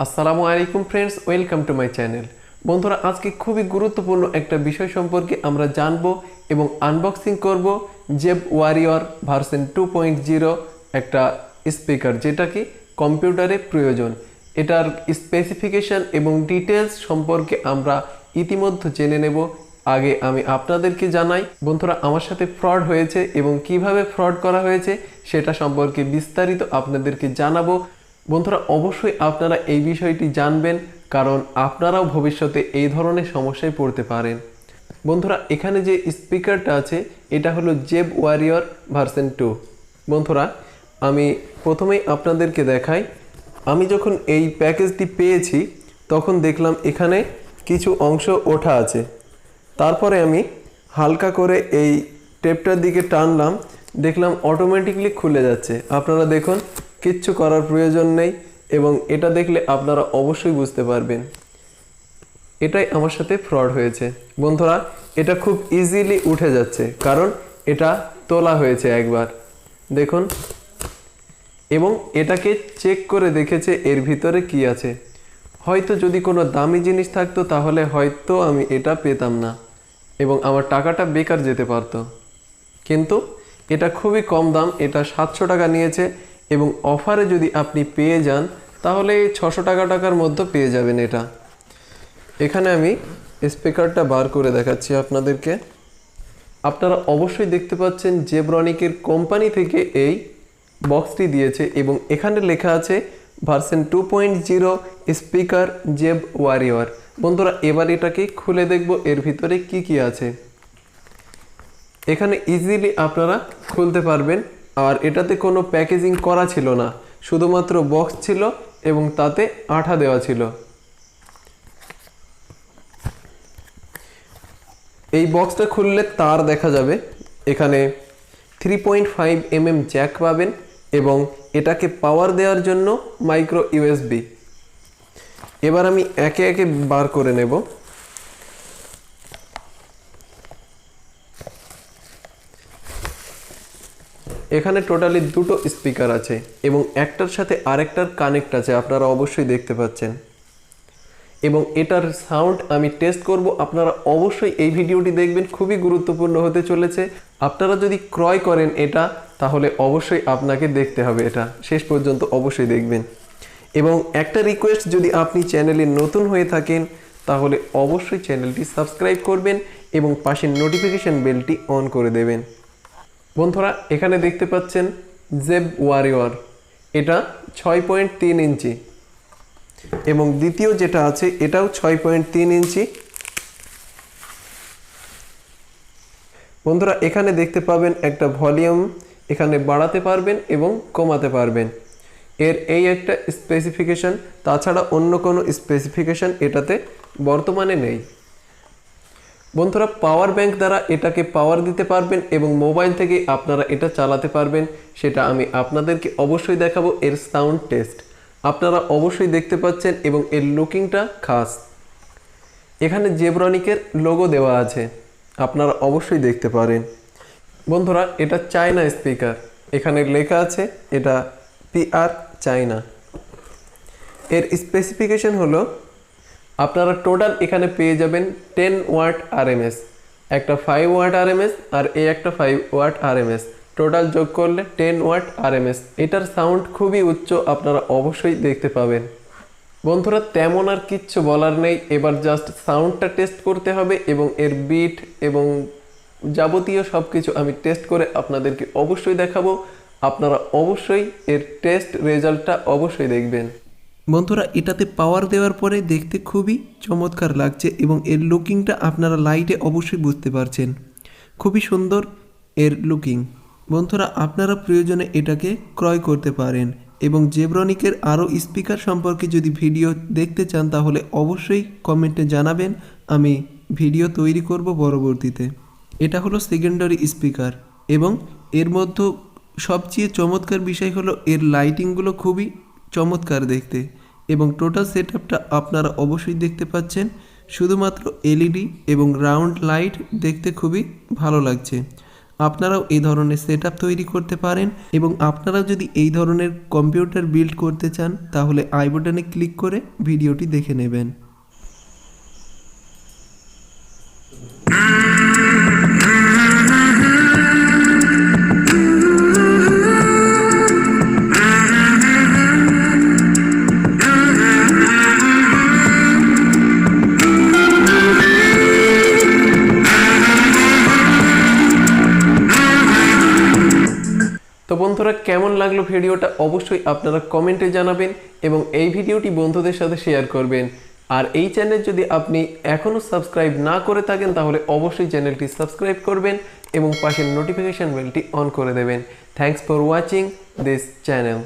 আসসালামু আলাইকুম friends, welcome to my channel. বন্ধুরা, আজকে খুবই গুরুত্বপূর্ণ একটা বিষয় সম্পর্কে আমরা জানবো এবং আনবক্সিং করব জেব ওয়ারিয়র ভার্সন 2.0 একটা স্পিকার, যেটা কি কম্পিউটারে প্রয়োজন। এটার স্পেসিফিকেশন এবং ডিটেলস সম্পর্কে আমরা ইতিমধ্যে জেনে নেব। আগে আমি আপনাদেরকে জানাই, বন্ধুরা, আমার সাথে ফ্রড হয়েছে এবং কিভাবে ফ্রড করা হয়েছে সেটা সম্পর্কে বিস্তারিত আপনাদেরকে জানাবো। বন্ধুরা, অবশ্যই আপনারা এই বিষয়টি জানবেন, কারণ আপনারাও ভবিষ্যতে এই ধরনের সমস্যায় পড়তে পারেন। বন্ধুরা, এখানে যে স্পিকারটা আছে এটা হলো জেব ওয়ারিয়র ভার্সন 2। বন্ধুরা, আমি প্রথমেই আপনাদেরকে দেখাই। আমি যখন এই প্যাকেজটি পেয়েছি তখন দেখলাম এখানে কিছু অংশ ওঠা আছে। তারপরে আমি হালকা করে এই টেপটার দিকে টানলাম, দেখলাম অটোমেটিকলি খুলে যাচ্ছে। আপনারা দেখুন, কিচ্ছু করার প্রয়োজন নেই এবং এটা দেখলে আপনারা অবশ্যই বুঝতে পারবেন এটাই আমার সাথে ফ্রড হয়েছে। বন্ধুরা, এটা খুব ইজিলি উঠে যাচ্ছে কারণ এটা তোলা হয়েছে একবার, দেখুন, এবং এটাকে চেক করে দেখেছে এর ভিতরে কি আছে। হয়তো যদি কোনো দামি জিনিস থাকতো তাহলে হয়তো আমি এটা পেতাম না এবং আমার টাকাটা বেকার যেতে পারতো, কিন্তু এটা খুবই কম দাম। এটা 700 টাকা নিয়েছে এবং অফারে যদি আপনি পেয়ে যান তাহলে 600 টাকার মধ্যে পেয়ে যাবেন এটা। এখানে আমি স্পিকারটা বার করে দেখাচ্ছি আপনাদেরকে। আপনারা অবশ্যই দেখতে পাচ্ছেন জেব্রনিকের কোম্পানি থেকে এই বক্সটি দিয়েছে এবং এখানে লেখা আছে ভার্সন 2.0 স্পিকার জেব ওয়ারিয়র। বন্ধুরা, এবার এটাকে খুলে দেখব এর ভিতরে কি কি আছে। এখানে ইজিলি আপনারা খুলতে পারবেন। আর এটাতে কোনো প্যাকেজিং করা ছিল না, শুধুমাত্র বক্স ছিল এবং তাতে আঠা দেওয়া ছিল। এই বক্সটা খুললে তার দেখা যাবে। এখানে 3.5 mm জ্যাক পাবেন এবং এটাকে পাওয়ার দেওয়ার জন্য মাইক্রো ইউএসবি। এবার আমি একে একে বার করে নেব। এখানে টোটালি দুটো স্পিকার আছে এবং একটার সাথে আরেকটার কানেক্ট আছে, আপনারা অবশ্যই দেখতে পাচ্ছেন। এবং এটার সাউন্ড আমি টেস্ট করব। আপনারা অবশ্যই এই ভিডিওটি দেখবেন, খুবই গুরুত্বপূর্ণ হতে চলেছে। আপনারা যদি ক্রয় করেন এটা, তাহলে অবশ্যই আপনাকে দেখতে হবে, এটা শেষ পর্যন্ত অবশ্যই দেখবেন। এবং একটা রিকোয়েস্ট, যদি আপনি চ্যানেলে নতুন হয়ে থাকেন তাহলে অবশ্যই চ্যানেলটি সাবস্ক্রাইব করবেন এবং পাশের নোটিফিকেশন বেলটি অন করে দেবেন। বন্ধুরা, এখানে দেখতে পাচ্ছেন জেব ওয়ারিয়র, এটা 6.3 ইঞ্চি এবং দ্বিতীয় যেটা আছে এটাও 6.3 ইঞ্চি। বন্ধুরা, এখানে দেখতে পাবেন একটা ভলিউম, এখানে বাড়াতে পারবেন এবং কমাতে পারবেন। এর এই একটা স্পেসিফিকেশন, তাছাড়া অন্য কোনো স্পেসিফিকেশন এটাতে বর্তমানে নেই। বন্ধুরা, পাওয়ার ব্যাংক দ্বারা এটাকে পাওয়ার দিতে পারবেন এবং মোবাইল থেকে আপনারা এটা চালাতে পারবেন, সেটা আমি আপনাদেরকে অবশ্যই দেখাবো। এর সাউন্ড টেস্ট আপনারা অবশ্যই দেখতে পাচ্ছেন এবং এর লুকিংটা খাস। এখানে জেব্রনিকের লোগো দেওয়া আছে, আপনারা অবশ্যই দেখতে পারেন। বন্ধুরা, এটা চায়না স্পিকার, এখানে লেখা আছে এটা PR চায়না। এর স্পেসিফিকেশন হলো, আপনারা টোটাল এখানে পেয়ে যাবেন 10 ওয়াট RMS, একটা 5 ওয়াট RMS আর এই একটা 5 ওয়াট RMS, টোটাল যোগ করলে 10 ওয়াট RMS। এটার সাউন্ড খুবই উচ্চ, আপনারা অবশ্যই দেখতে পাবেন। বন্ধুরা, তেমন আর কিচ্ছু বলার নেই, এবার জাস্ট সাউন্ডটা টেস্ট করতে হবে এবং এর বিট এবং যাবতীয় সব কিছু আমি টেস্ট করে আপনাদেরকে অবশ্যই দেখাবো। আপনারা অবশ্যই এর টেস্ট রেজাল্টটা অবশ্যই দেখবেন। বন্ধুরা, এটাতে পাওয়ার দেওয়ার পরে দেখতে খুবই চমৎকার লাগছে এবং এর লুকিংটা আপনারা লাইটে অবশ্যই বুঝতে পারছেন, খুবই সুন্দর এর লুকিং। বন্ধুরা, আপনারা প্রয়োজনে এটাকে ক্রয় করতে পারেন এবং জেব্রনিকের আরও স্পিকার সম্পর্কে যদি ভিডিও দেখতে চান তাহলে অবশ্যই কমেন্টে জানাবেন, আমি ভিডিও তৈরি করব পরবর্তীতে। এটা হলো সেকেন্ডারি স্পিকার এবং এর মধ্যে সবচেয়ে চমৎকার বিষয় হলো এর লাইটিংগুলো খুবই চমৎকার দেখতে এবং টোটাল সেটআপটা আপনারা অবশ্যই দেখতে পাচ্ছেন। শুধুমাত্র LED এবং রাউন্ড লাইট দেখতে খুবই ভালো লাগছে। আপনারাও এই ধরনের সেটআপ তৈরি করতে পারেন এবং আপনারাও যদি এই ধরনের কম্পিউটার বিল্ড করতে চান তাহলে আই বাটনে ক্লিক করে ভিডিওটি দেখে নেবেন। তো বন্ধুরা, কেমন লাগলো ভিডিওটা অবশ্যই আপনারা কমেন্টে জানাবেন এবং এই ভিডিওটি বন্ধুদের সাথে শেয়ার করবেন। আর এই চ্যানেল যদি আপনি এখনও সাবস্ক্রাইব না করে থাকেন তাহলে অবশ্যই চ্যানেলটি সাবস্ক্রাইব করবেন এবং পাশের নোটিফিকেশন বেলটি অন করে দেবেন। Thanks for watching this channel.